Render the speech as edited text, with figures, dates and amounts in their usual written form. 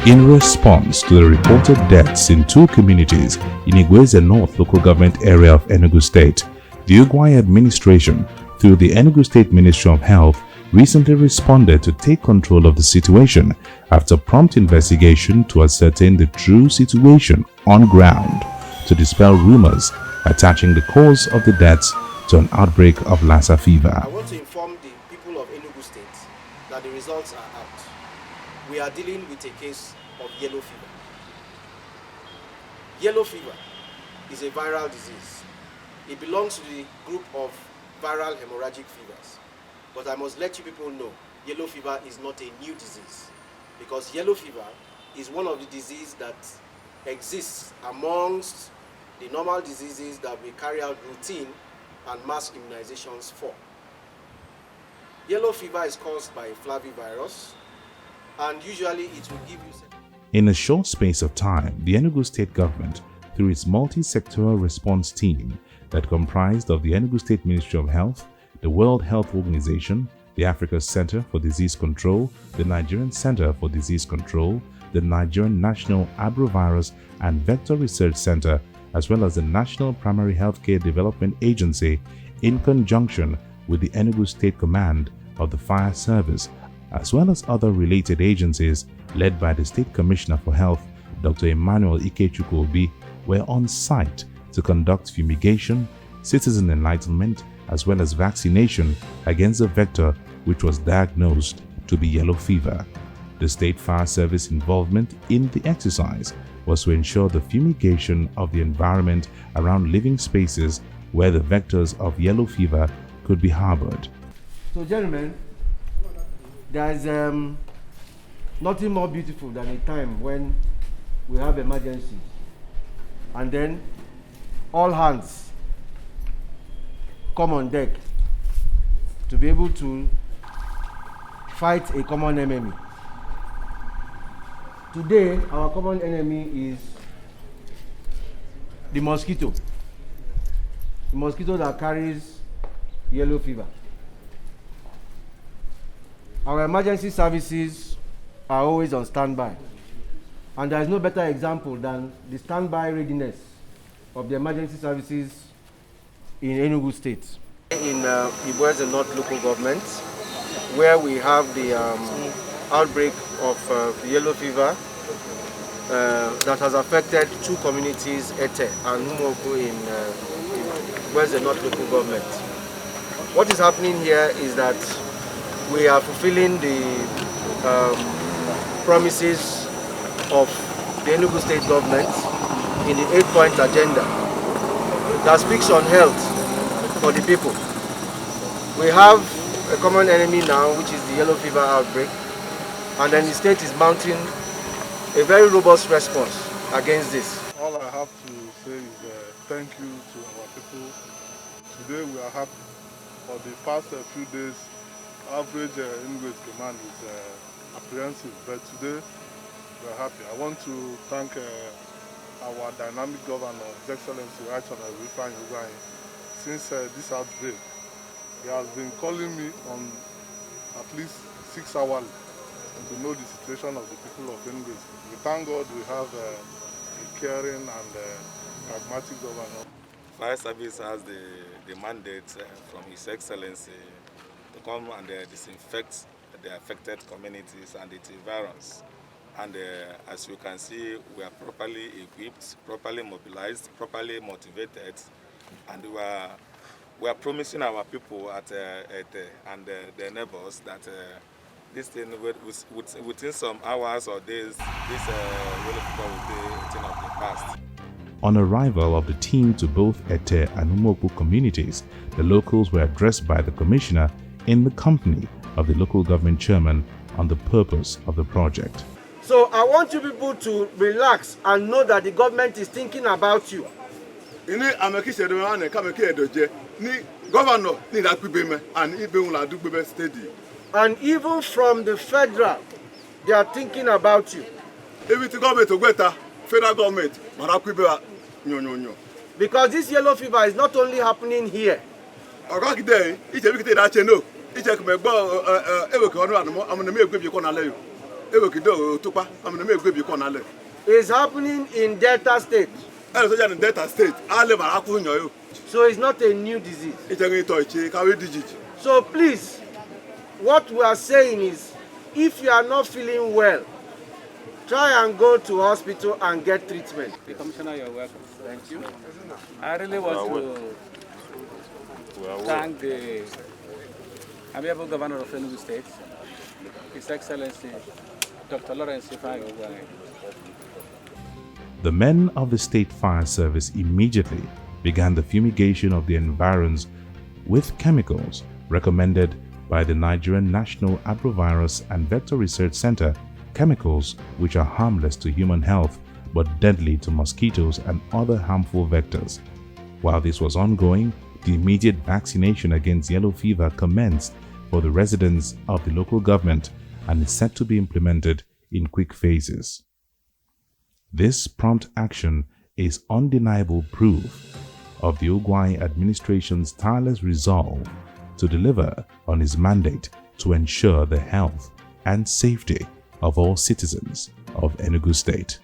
In response to the reported deaths in two communities in Igbo-Eze North local government area of Enugu State, the Ugwai administration, through the Enugu State Ministry of Health, recently responded to take control of the situation after prompt investigation to ascertain the true situation on ground, to dispel rumors attaching the cause of the deaths to an outbreak of Lassa fever. I want to inform the people of Enugu State that the results are out. We are dealing with a case of yellow fever. Yellow fever is a viral disease. It belongs to the group of viral hemorrhagic fevers. But I must let you people know, yellow fever is not a new disease, because yellow fever is one of the diseases that exists amongst the normal diseases that we carry out routine and mass immunizations for. Yellow fever is caused by flavivirus, and usually it will give you... In a short space of time, the Enugu State Government, through its multi-sectoral response team that comprised of the Enugu State Ministry of Health, the World Health Organization, the Africa Center for Disease Control, the Nigerian Center for Disease Control, the Nigerian National Abrovirus and Vector Research Center, as well as the National Primary Healthcare Development Agency, in conjunction with the Enugu State Command of the Fire Service, as well as other related agencies led by the State Commissioner for Health, Dr. Emmanuel Ikechukwu Obi, were on site to conduct fumigation, citizen enlightenment, as well as vaccination against the vector which was diagnosed to be yellow fever. The State Fire Service involvement in the exercise was to ensure the fumigation of the environment around living spaces where the vectors of yellow fever could be harbored. So gentlemen, there's nothing more beautiful than a time when we have emergencies and then all hands come on deck to be able to fight a common enemy. Today, our common enemy is the mosquito that carries yellow fever. Our emergency services are always on standby, and there is no better example than the standby readiness of the emergency services in Enugu State. In Igbo-Eze North local government, where we have the outbreak of yellow fever that has affected two communities, Ete and Umuopu, in Igbo-Eze North local government. What is happening here is that we are fulfilling the promises of the Enugu State Government in the 8-point agenda that speaks on health for the people. We have a common enemy now, which is the yellow fever outbreak, and then the state is mounting a very robust response against this. All I have to say is thank you to our people. Today we are happy. For the past few days, average Enugu command is apprehensive, but today we are happy. I want to thank our dynamic governor, His Excellency Right Honorable Ifeanyi. Since this outbreak, he has been calling me on at least 6 hours to know the situation of the people of Enugu. We thank God we have a caring and pragmatic governor. Fire Service has the mandate from His Excellency to come and disinfect the affected communities and its environs. And as you can see, we are properly equipped, properly mobilized, properly motivated, and we are promising our people and their neighbors that this thing within some hours or days, this yellow fever will be a thing of the past. On arrival of the team to both Ete and Umuopu communities, the locals were addressed by the commissioner in the company of the local government chairman on the purpose of the project. So I want you people to relax and know that the government is thinking about you. And even from the federal, they are thinking about you. Federal government, because this yellow fever is not only happening here. It's happening in Delta State. So it's not a new disease. So please, what we are saying is, if you are not feeling well, try and go to hospital and get treatment. The Commissioner, you're welcome. Thank you. I really want to thank the amiable Governor of Enugu State, His Excellency Dr. Lawrence Ifeanyi. The men of the State Fire Service immediately began the fumigation of the environs with chemicals recommended by the Nigerian National Agrovirus and Vector Research Center, chemicals which are harmless to human health but deadly to mosquitoes and other harmful vectors. While this was ongoing, the immediate vaccination against yellow fever commenced for the residents of the local government and is set to be implemented in quick phases. This prompt action is undeniable proof of the Ugwai administration's tireless resolve to deliver on its mandate to ensure the health and safety of all citizens of Enugu State.